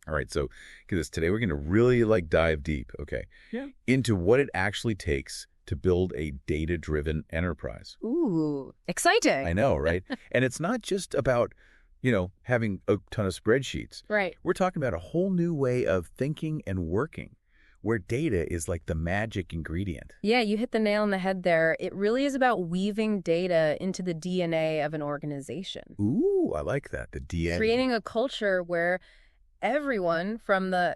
All right, so because today we're going to really dive deep, into what it actually takes to build a data-driven enterprise. Ooh, exciting. I know, right? And it's not just about, having a ton of spreadsheets. Right. We're talking about a whole new way of thinking and working, where data is like the magic ingredient. Yeah, you hit the nail on the head there. It really is about weaving data into the DNA of an organization. Ooh, I like that, the DNA. Creating a culture where everyone from the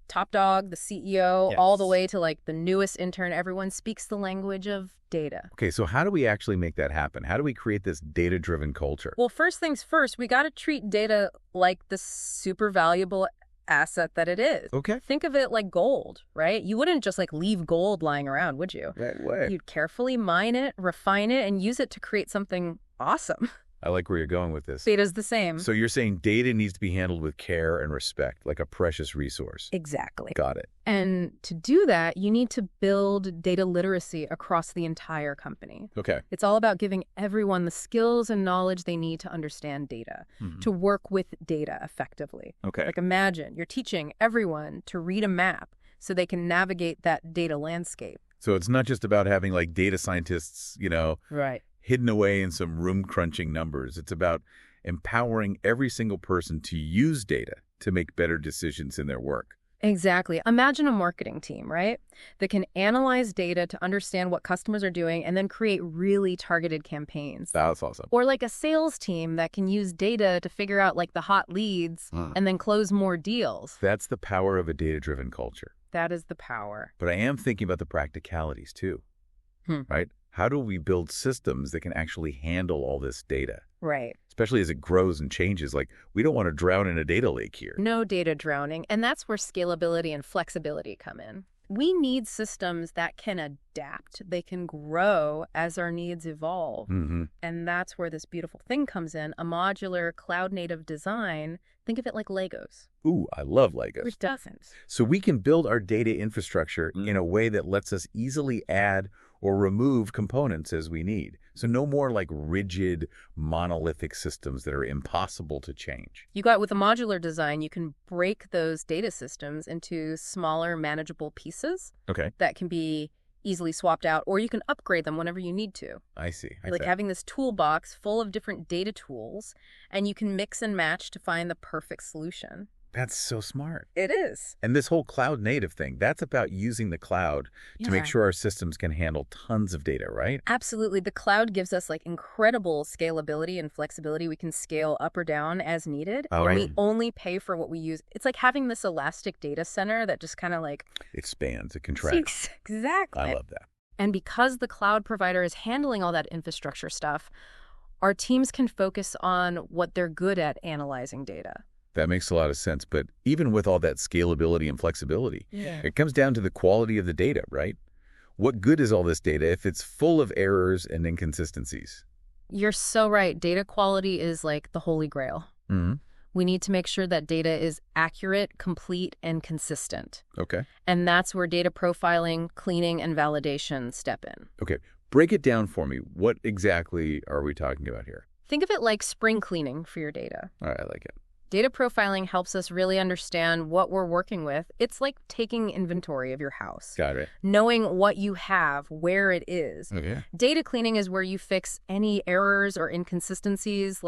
top dog, the CEO, all the way to the newest intern, everyone speaks the language of data. Okay, so how do we actually make that happen? How do we create this data-driven culture? Well, first things first, we got to treat data like the super valuable asset that it is. Okay. Think of it like gold, right? You wouldn't just leave gold lying around, would you? Right way. You'd carefully mine it, refine it, and use it to create something awesome. I like where you're going with this. Data's the same. So you're saying data needs to be handled with care and respect, like a precious resource. Exactly. Got it. And to do that, you need to build data literacy across the entire company. Okay. It's all about giving everyone the skills and knowledge they need to understand data, to work with data effectively. Okay. Imagine you're teaching everyone to read a map so they can navigate that data landscape. So it's not just about having data scientists, Right. hidden away in some room crunching numbers. It's about empowering every single person to use data to make better decisions in their work. Exactly. Imagine a marketing team, right? That can analyze data to understand what customers are doing and then create really targeted campaigns. That's awesome. Or a sales team that can use data to figure out the hot leads and then close more deals. That's the power of a data-driven culture. That is the power. But I am thinking about the practicalities too, right? How do we build systems that can actually handle all this data? Right. Especially as it grows and changes. We don't want to drown in a data lake here. No data drowning. And that's where scalability and flexibility come in. We need systems that can adapt. They can grow as our needs evolve. And that's where this beautiful thing comes in, a modular cloud-native design. Think of it like Legos. Ooh, I love Legos. Which doesn't. So we can build our data infrastructure in a way that lets us easily add or remove components as we need. So no more rigid, monolithic systems that are impossible to change. With a modular design, you can break those data systems into smaller, manageable pieces that can be easily swapped out, or you can upgrade them whenever you need to. I see. Having this toolbox full of different data tools, and you can mix and match to find the perfect solution. That's so smart. It is. And this whole cloud native thing, that's about using the cloud to make sure our systems can handle tons of data, right? Absolutely. The cloud gives us incredible scalability and flexibility. We can scale up or down as needed. Oh, and right. we only pay for what we use. It's like having this elastic data center that just kind of expands, it contracts. Exactly. I love that. And because the cloud provider is handling all that infrastructure stuff, our teams can focus on what they're good at, analyzing data. That makes a lot of sense. But even with all that scalability and flexibility, it comes down to the quality of the data, right? What good is all this data if it's full of errors and inconsistencies? You're so right. Data quality is the holy grail. We need to make sure that data is accurate, complete, and consistent. Okay. And that's where data profiling, cleaning, and validation step in. Okay. Break it down for me. What exactly are we talking about here? Think of it like spring cleaning for your data. All right, I like it. Data profiling helps us really understand what we're working with. It's like taking inventory of your house. Got it. Knowing what you have, where it is. Okay. Data cleaning is where you fix any errors or inconsistencies,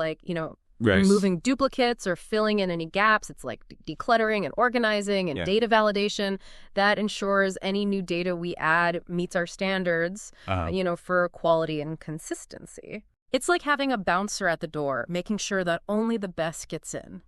Right. removing duplicates or filling in any gaps. It's like decluttering and organizing and data validation. That ensures any new data we add meets our standards, for quality and consistency. It's like having a bouncer at the door, making sure that only the best gets in.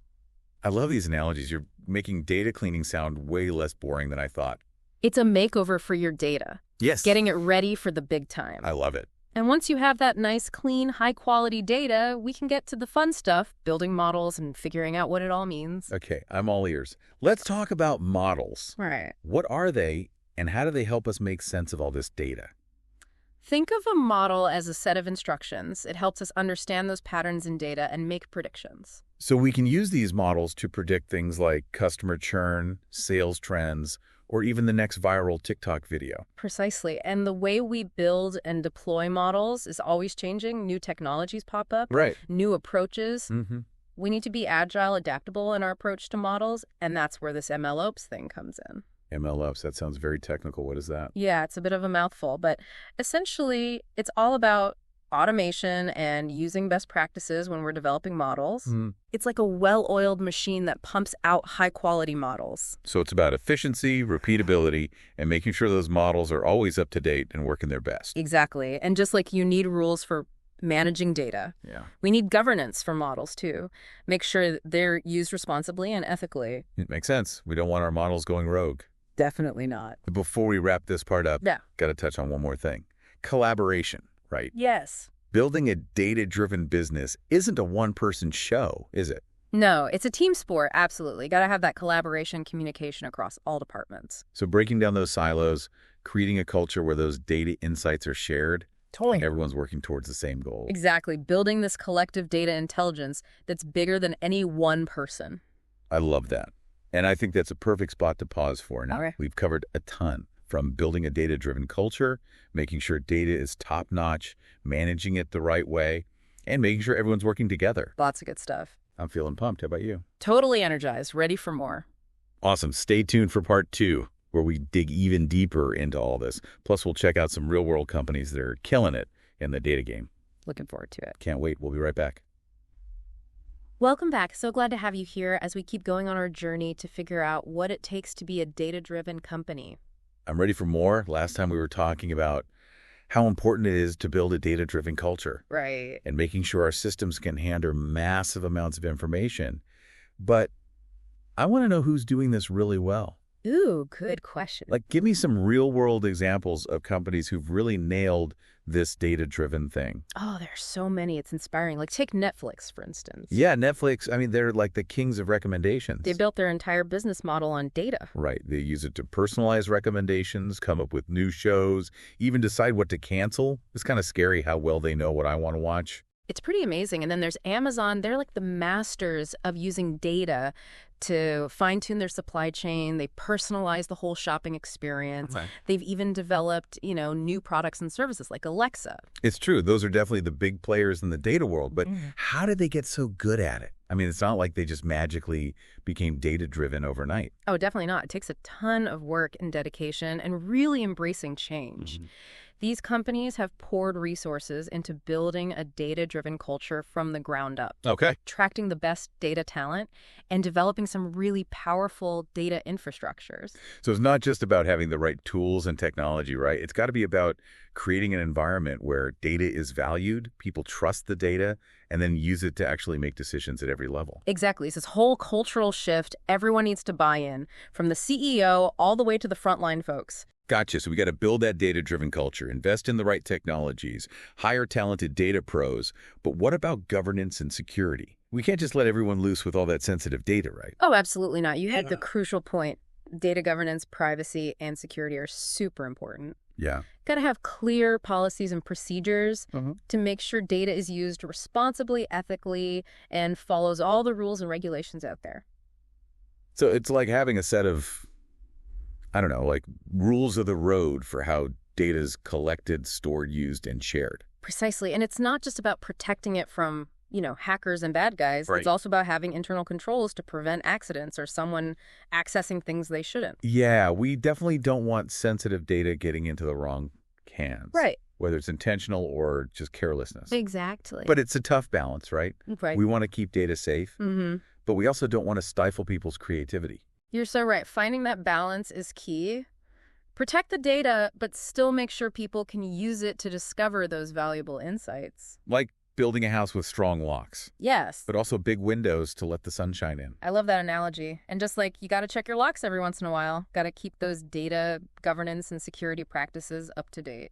I love these analogies. You're making data cleaning sound way less boring than I thought. It's a makeover for your data. Yes. Getting it ready for the big time. I love it. And once you have that nice, clean, high-quality data, we can get to the fun stuff, building models and figuring out what it all means. Okay, I'm all ears. Let's talk about models. Right. What are they, and how do they help us make sense of all this data? Think of a model as a set of instructions. It helps us understand those patterns in data and make predictions. So we can use these models to predict things like customer churn, sales trends, or even the next viral TikTok video. Precisely. And the way we build and deploy models is always changing. New technologies pop up. Right. New approaches. We need to be agile, adaptable in our approach to models, and that's where this MLOps thing comes in. MLOps, that sounds very technical. What is that? Yeah, it's a bit of a mouthful, but essentially it's all about automation and using best practices when we're developing models. It's like a well-oiled machine that pumps out high-quality models. So it's about efficiency, repeatability, and making sure those models are always up to date and working their best. Exactly. And just like you need rules for managing data, we need governance for models too. Make sure they're used responsibly and ethically. It makes sense. We don't want our models going rogue. Definitely not. Before we wrap this part up, got to touch on one more thing. Collaboration, right? Yes. Building a data-driven business isn't a one-person show, is it? No, it's a team sport, absolutely. Got to have that collaboration, communication across all departments. So breaking down those silos, creating a culture where those data insights are shared, totally. Everyone's working towards the same goal. Exactly. Building this collective data intelligence that's bigger than any one person. I love that. And I think that's a perfect spot to pause for now. Okay. We've covered a ton, from building a data-driven culture, making sure data is top-notch, managing it the right way, and making sure everyone's working together. Lots of good stuff. I'm feeling pumped. How about you? Totally energized, ready for more. Awesome. Stay tuned for part 2, where we dig even deeper into all this. Plus, we'll check out some real-world companies that are killing it in the data game. Looking forward to it. Can't wait. We'll be right back. Welcome back. So glad to have you here as we keep going on our journey to figure out what it takes to be a data-driven company. I'm ready for more. Last time we were talking about how important it is to build a data-driven culture. Right. And making sure our systems can handle massive amounts of information. But I want to know who's doing this really well. Ooh, good question. Like, give me some real-world examples of companies who've really nailed this data-driven thing. Oh, there's so many. It's inspiring. Like, take Netflix, for instance. Yeah, Netflix, I mean, they're like the kings of recommendations. They built their entire business model on data. Right. They use it to personalize recommendations, come up with new shows, even decide what to cancel. It's kind of scary how well they know what I want to watch. It's pretty amazing. And then there's Amazon. They're like the masters of using data to fine-tune their supply chain. They personalize the whole shopping experience. Okay. They've even developed, new products and services like Alexa. It's true. Those are definitely the big players in the data world. But how did they get so good at it? I mean, it's not like they just magically became data-driven overnight. Oh, definitely not. It takes a ton of work and dedication and really embracing change. These companies have poured resources into building a data-driven culture from the ground up. Okay. Attracting the best data talent and developing some really powerful data infrastructures. So it's not just about having the right tools and technology, right? It's got to be about creating an environment where data is valued, people trust the data, and then use it to actually make decisions at every level. Exactly. It's this whole cultural shift. Everyone needs to buy in, from the CEO all the way to the frontline folks. Gotcha. So we got to build that data-driven culture, invest in the right technologies, hire talented data pros. But what about governance and security? We can't just let everyone loose with all that sensitive data, right? Oh, absolutely not. You hit the crucial point. Data governance, privacy, and security are super important. Yeah. Got to have clear policies and procedures to make sure data is used responsibly, ethically, and follows all the rules and regulations out there. So it's like having a set of, I don't know, like rules of the road for how data is collected, stored, used, and shared. Precisely. And it's not just about protecting it from, hackers and bad guys. Right. It's also about having internal controls to prevent accidents or someone accessing things they shouldn't. Yeah, we definitely don't want sensitive data getting into the wrong hands. Right. Whether it's intentional or just carelessness. Exactly. But it's a tough balance, right? Right. We want to keep data safe, but we also don't want to stifle people's creativity. You're so right. Finding that balance is key. Protect the data, but still make sure people can use it to discover those valuable insights. Like building a house with strong locks. Yes. But also big windows to let the sunshine in. I love that analogy. And just like you got to check your locks every once in a while, got to keep those data governance and security practices up to date.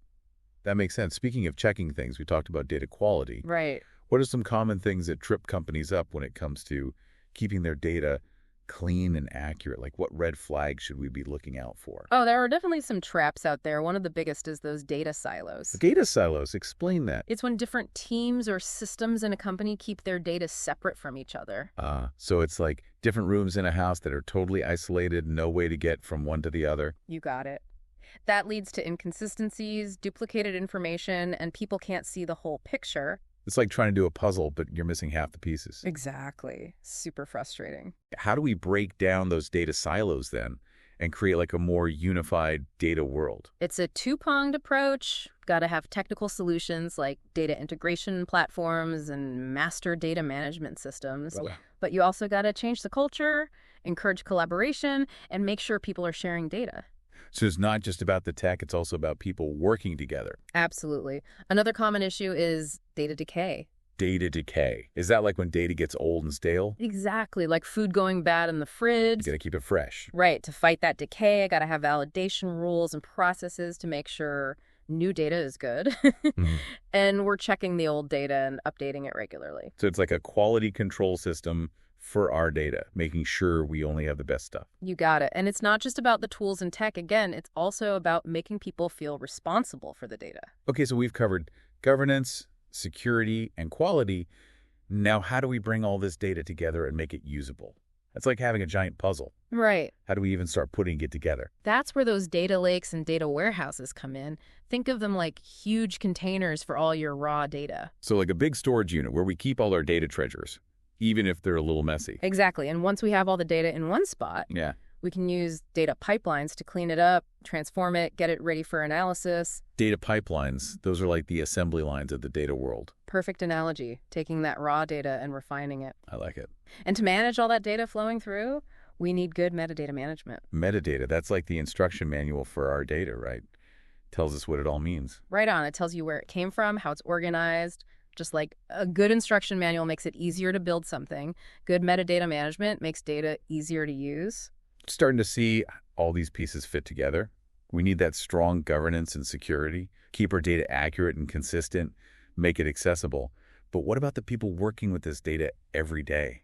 That makes sense. Speaking of checking things, we talked about data quality. Right. What are some common things that trip companies up when it comes to keeping their data clean and accurate? Like, what red flags should we be looking out for? Oh, there are definitely some traps out there. One of the biggest is those data silos. Data silos, explain that. It's when different teams or systems in a company keep their data separate from each other. So it's like different rooms in a house that are totally isolated, no way to get from one to the other. You got it. That leads to inconsistencies, duplicated information, and people can't see the whole picture. It's like trying to do a puzzle, but you're missing half the pieces. Exactly. Super frustrating. How do we break down those data silos then and create like a more unified data world? It's a two-pronged approach. Got to have technical solutions like data integration platforms and master data management systems. Well, But you also got to change the culture, encourage collaboration, and make sure people are sharing data. so it's not just about the tech, it's also about people working together. Absolutely. Another common issue is data decay. Data decay. Is that like when data gets old and stale? Exactly, like food going bad in the fridge. You got to keep it fresh. Right, to fight that decay, I got to have validation rules and processes to make sure new data is good. Mhm. And we're checking the old data and updating it regularly. So it's like a quality control system for our data, making sure we only have the best stuff. You got it. And it's not just about the tools and tech. Again, it's also about making people feel responsible for the data. Okay, so we've covered governance, security, and quality. Now, how do we bring all this data together and make it usable? It's like having a giant puzzle. Right. How do we even start putting it together? That's where those data lakes and data warehouses come in. Think of them like huge containers for all your raw data. So like a big storage unit where we keep all our data treasures, even if they're a little messy. Exactly. And once we have all the data in one spot, Yeah. we can use data pipelines to clean it up, transform it, get it ready for analysis. Data pipelines, those are like the assembly lines of the data world. Perfect analogy, taking that raw data and refining it. I like it. And to manage all that data flowing through, we need good metadata management. Metadata, that's like the instruction manual for our data, right? Tells us what it all means. Right on. It tells you where it came from, how it's organized. Just like a good instruction manual makes it easier to build something, good metadata management makes data easier to use. Starting to see all these pieces fit together. We need that strong governance and security, keep our data accurate and consistent, make it accessible. But what about the people working with this data every day?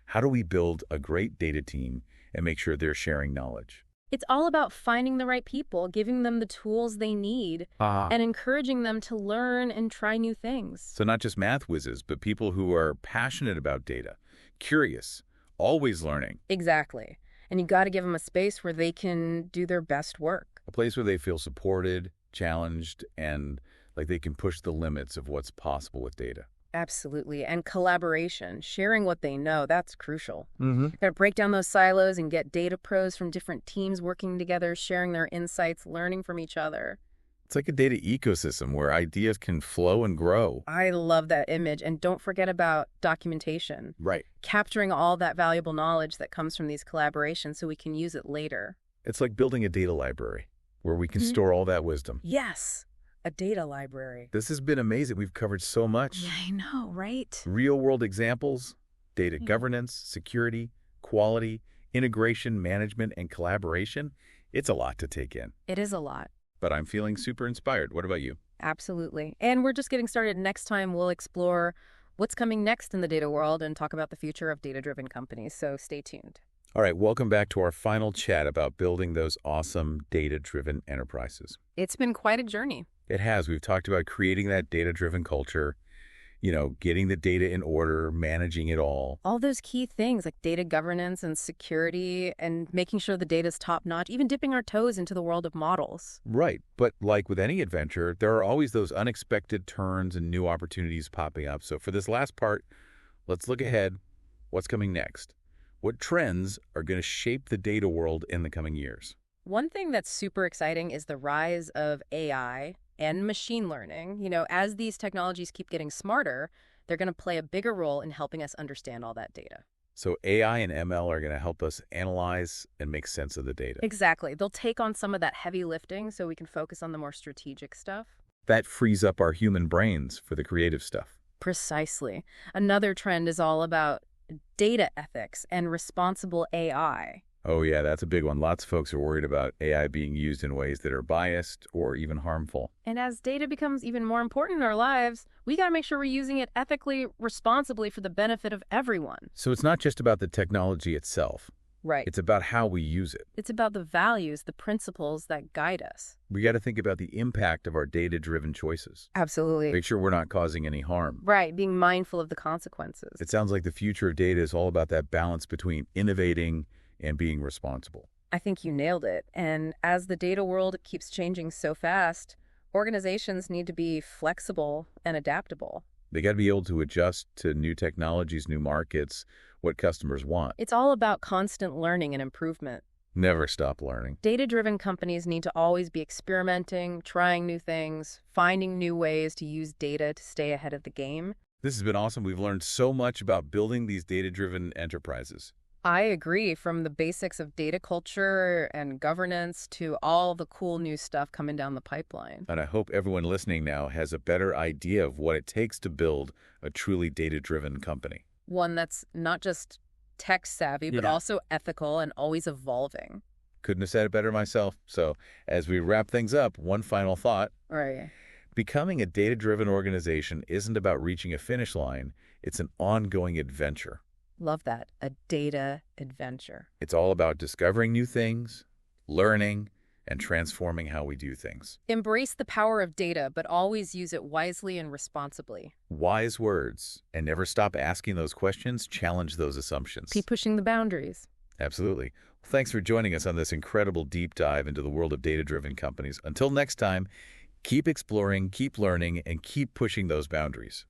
How do we build a great data team and make sure they're sharing knowledge? It's all about finding the right people, giving them the tools they need, and encouraging them to learn and try new things. So not just math whizzes, but people who are passionate about data, curious, always learning. Exactly. And you got to give them a space where they can do their best work. A place where they feel supported, challenged, and like they can push the limits of what's possible with data. Absolutely. And collaboration, sharing what they know, that's crucial. Mm-hmm. Got to break down those silos and get data pros from different teams working together, sharing their insights, learning from each other. It's like a data ecosystem where ideas can flow and grow. I love that image. And don't forget about documentation. Right. Capturing all that valuable knowledge that comes from these collaborations so we can use it later. It's like building a data library where we can store all that wisdom. Yes, a data library. This has been amazing. We've covered so much. Yeah, I know, right? Real-world examples, data governance, security, quality, integration, management, and collaboration. It's a lot to take in. It is a lot. But I'm feeling super inspired. What about you? Absolutely. And we're just getting started. Next time, we'll explore what's coming next in the data world and talk about the future of data-driven companies. So stay tuned. All right, welcome back to our final chat about building those awesome data-driven enterprises. It's been quite a journey. It has. We've talked about creating that data-driven culture, getting the data in order, managing it all. All those key things like data governance and security and making sure the data's top-notch, even dipping our toes into the world of models. Right. But like with any adventure, there are always those unexpected turns and new opportunities popping up. So for this last part, let's look ahead. What's coming next? What trends are going to shape the data world in the coming years? One thing that's super exciting is the rise of AI and machine learning. As these technologies keep getting smarter, they're going to play a bigger role in helping us understand all that data. So AI and ML are going to help us analyze and make sense of the data. Exactly. They'll take on some of that heavy lifting so we can focus on the more strategic stuff. That frees up our human brains for the creative stuff. Precisely. Another trend is all about data ethics and responsible AI. Oh, yeah, that's a big one. Lots of folks are worried about AI being used in ways that are biased or even harmful. And as data becomes even more important in our lives, we got to make sure we're using it ethically, responsibly for the benefit of everyone. So it's not just about the technology itself. Right. It's about how we use it. It's about the values, the principles that guide us. We got to think about the impact of our data-driven choices. Absolutely. Make sure we're not causing any harm. Right, being mindful of the consequences. It sounds like the future of data is all about that balance between innovating and being responsible. I think you nailed it. And as the data world keeps changing so fast, organizations need to be flexible and adaptable. They got to be able to adjust to new technologies, new markets, what customers want. It's all about constant learning and improvement. Never stop learning. Data-driven companies need to always be experimenting, trying new things, finding new ways to use data to stay ahead of the game. This has been awesome. We've learned so much about building these data-driven enterprises. I agree, from the basics of data culture and governance to all the cool new stuff coming down the pipeline. And I hope everyone listening now has a better idea of what it takes to build a truly data-driven company. One that's not just tech-savvy, but also ethical and always evolving. Couldn't have said it better myself. So as we wrap things up, one final thought. Right. Becoming a data-driven organization isn't about reaching a finish line. It's an ongoing adventure. Love that. A data adventure. It's all about discovering new things, learning, and transforming how we do things. Embrace the power of data, but always use it wisely and responsibly. Wise words. And never stop asking those questions. Challenge those assumptions. Keep pushing the boundaries. Absolutely. Well, thanks for joining us on this incredible deep dive into the world of data-driven companies. Until next time, keep exploring, keep learning, and keep pushing those boundaries.